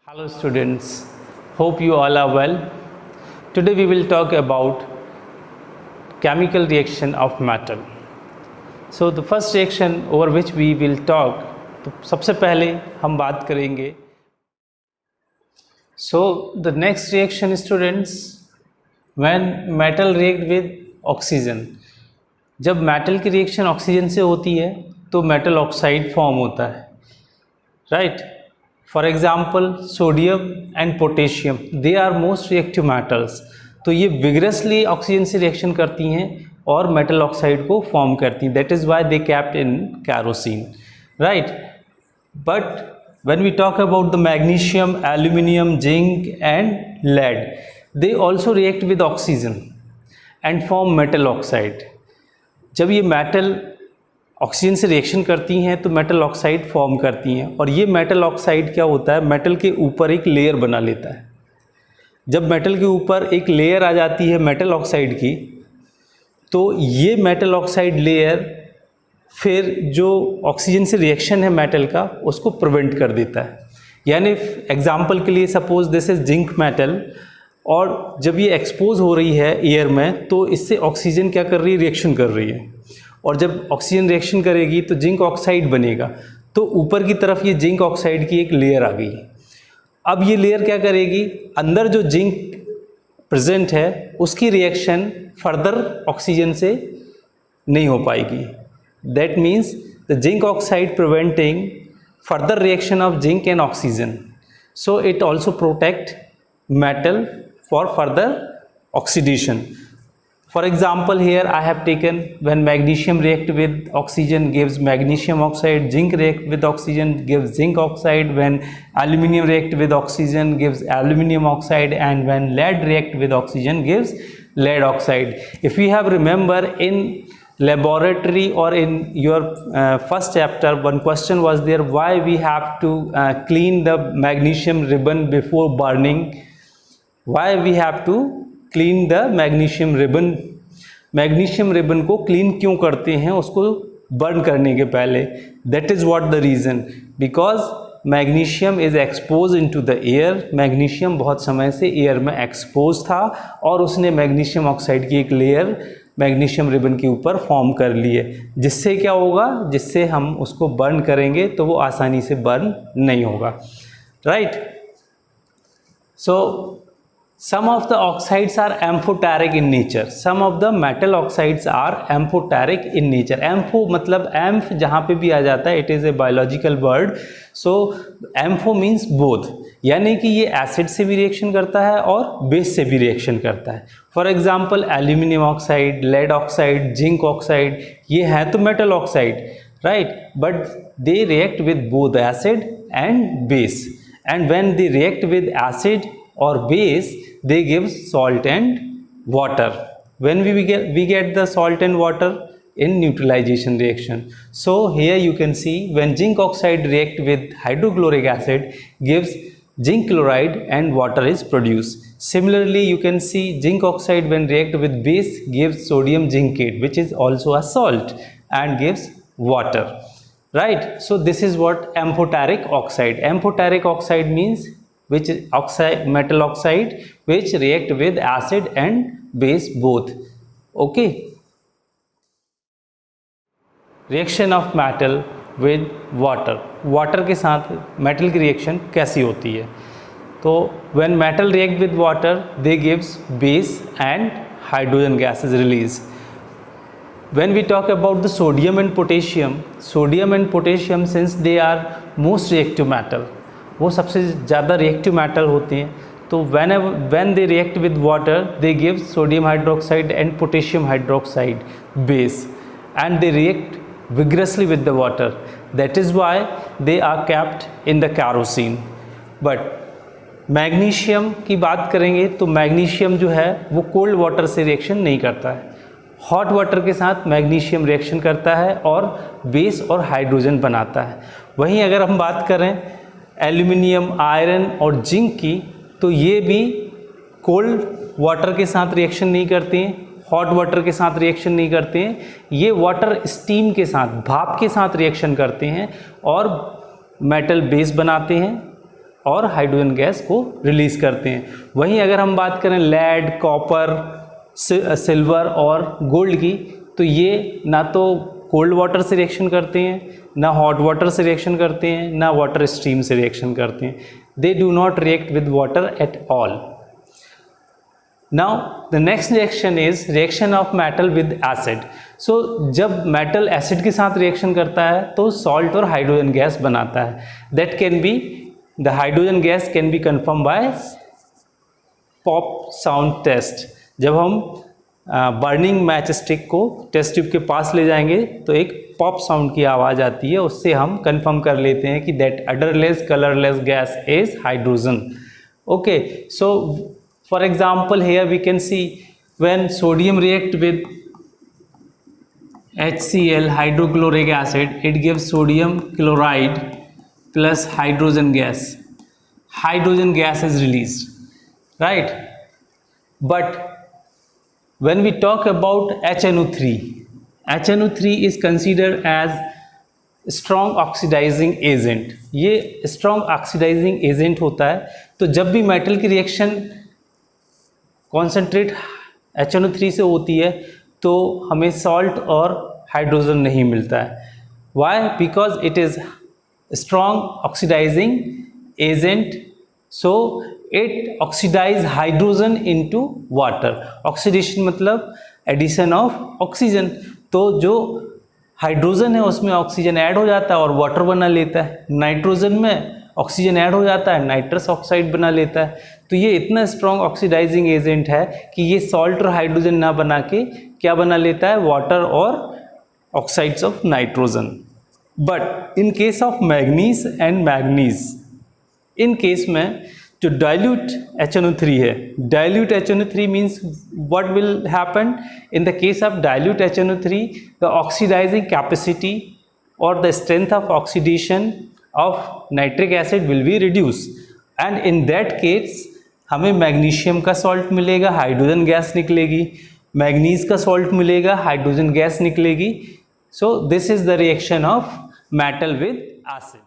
Hello students, hope you all are well. Today we will talk about chemical reaction of metal. So the first reaction over which we will talk, तो सबसे पहले हम बात करेंगे. So the next reaction students, when metal react with oxygen. जब metal की reaction oxygen से होती है तो मेटल ऑक्साइड फॉर्म होता है, right. For example sodium and potassium, they are most reactive metals. तो ये विगरसली ऑक्सीजन से रिएक्शन करती हैं और मेटल ऑक्साइड को फॉर्म करती हैं. That is why they kept in kerosene, right. But when we talk about the magnesium, aluminium, zinc and lead, they also react with oxygen and form metal oxide. जब ये metal oxygen से reaction करती हैं तो metal oxide form करती हैं, और ये मेटल ऑक्साइड क्या होता है, मेटल के ऊपर एक लेयर बना लेता है. जब मेटल के ऊपर एक लेयर आ जाती है मेटल ऑक्साइड की, तो ये मेटल ऑक्साइड लेयर फिर जो ऑक्सीजन से रिएक्शन है मेटल का उसको प्रिवेंट कर देता है. यानी एग्जांपल के लिए suppose this is zinc metal, और जब ये एक्सपोज हो रही है एयर में तो इससे ऑक्सीजन क्या कर रही है, रिएक्शन कर रही है. और जब ऑक्सीजन रिएक्शन करेगी तो जिंक ऑक्साइड बनेगा. तो ऊपर की तरफ ये जिंक ऑक्साइड की एक लेयर आ गई. अब ये लेयर क्या करेगी, अंदर जो जिंक प्रेजेंट है उसकी रिएक्शन फर्दर ऑक्सीजन से नहीं हो पाएगी. That means the zinc oxide preventing further reaction of zinc and oxygen. So it also protect metal for further oxidation. For example, here I have taken when magnesium react with oxygen gives magnesium oxide, zinc react with oxygen gives zinc oxide, when aluminium react with oxygen gives aluminium oxide, and when lead react with oxygen gives lead oxide. If you have remember in laboratory or in your first chapter, one question was there, why we have to clean the magnesium ribbon before burning. Why we have to clean the magnesium ribbon? Magnesium ribbon को clean क्यों करते हैं उसको burn करने के पहले? That is what the reason, because magnesium is expose into the air. Magnesium बहुत समय से एयर में एक्सपोज था और उसने मैग्नीशियम ऑक्साइड की एक लेयर मैग्नीशियम रिबन के ऊपर फॉर्म कर ली है, जिससे क्या होगा, जिससे हम उसको बर्न करेंगे तो वो आसानी से बर्न नहीं होगा, right. So some of the oxides are amphoteric in nature. Some of the metal oxides are amphoteric in nature. Ampho मतलब amph जहाँ पे भी आ जाता है, it is a biological word. So ampho means both, यानी कि ये एसिड से भी रिएक्शन करता है और बेस से भी रिएक्शन करता है. For example aluminium oxide, lead oxide, zinc oxide, ये हैं तो metal oxide, right, but they react with both acid and base. And when they react with acid or base, they give salt and water. When we get the salt and water in neutralization reaction. So here you can see when zinc oxide react with hydrochloric acid gives zinc chloride and water is produced. Similarly you can see zinc oxide when react with base gives sodium zincate, which is also a salt, and gives water, right. So this is what amphoteric oxide. Amphoteric oxide means which oxide, metal oxide which react with acid and base both. Okay. Reaction of metal with water. Water के साथ metal की reaction कैसी होती है? तो when metal react with water, they gives base and hydrogen gas is released. When we talk about the sodium and potassium, since they are most reactive metal, वो सबसे ज़्यादा रिएक्टिव मेटल होते हैं. तो when they react with water, they give sodium hydroxide and potassium hydroxide base, and they react vigorously with the water. That is why they are kept in the kerosene. But magnesium की बात करेंगे तो magnesium जो है वो cold water से reaction नहीं करता है. हॉट वाटर के साथ मैग्नीशियम रिएक्शन करता है और बेस और हाइड्रोजन बनाता है. वहीं अगर हम बात करें एल्यूमिनियम, आयरन और जिंक की, तो ये भी कोल्ड वाटर के साथ रिएक्शन नहीं करते हैं, हॉट वाटर के साथ रिएक्शन नहीं करते हैं. ये वाटर स्टीम के साथ, भाप के साथ रिएक्शन करते हैं और मेटल बेस बनाते हैं और हाइड्रोजन गैस को रिलीज करते हैं। वहीं अगर हम बात करें लेड, कॉपर, सिल्वर और गोल्ड की, तो ये ना तो कोल्ड वाटर से रिएक्शन करते हैं, ना हॉट वाटर से रिएक्शन करते हैं, ना वाटर स्ट्रीम से रिएक्शन करते हैं। They do not react with water at all. Now the next reaction is reaction of metal with acid. So जब मेटल एसिड के साथ रिएक्शन करता है तो सॉल्ट और हाइड्रोजन गैस बनाता है। That can be the hydrogen gas can be confirm by pop sound test. जब हम बर्निंग मैच स्टिक को टेस्ट ट्यूब के पास ले जाएंगे तो एक पॉप साउंड की आवाज़ आती है, उससे हम कंफर्म कर लेते हैं कि that odourless colourless gas is hydrogen. Okay, so for example here we can see when sodium react with HCl hydrochloric acid, it gives sodium chloride plus hydrogen gas. Hydrogen gas is released, right? But when we talk about HNO3, HNO3 is considered as strong oxidising agent. ये strong oxidising agent होता है, तो जब भी metal की reaction concentrate HNO3 से होती है तो हमें सॉल्ट और हाइड्रोजन नहीं मिलता है। Why? Because it is strong oxidising agent, so it oxidise hydrogen into water. Oxidation मतलब एडिशन ऑफ ऑक्सीजन, तो जो हाइड्रोजन है उसमें ऑक्सीजन ऐड हो जाता है और वाटर बना लेता है। नाइट्रोजन में ऑक्सीजन ऐड हो जाता है, नाइट्रस ऑक्साइड बना लेता है। तो ये इतना स्ट्रॉन्ग ऑक्सीडाइजिंग एजेंट है कि ये सॉल्ट और हाइड्रोजन ना बना के क्या बना लेता है, वाटर और oxides of nitrogen. But in case of manganese and manganese, in case में जो डाइल्यूट HNO3 है, dilute HNO3 means what will happen in the case of dilute HNO3, the oxidising capacity और the strength of oxidation of nitric acid will be reduced, and in that case हमें magnesium का salt मिलेगा, hydrogen gas निकलेगी, manganese का salt मिलेगा, hydrogen gas निकलेगी। So this is the reaction of metal with acid.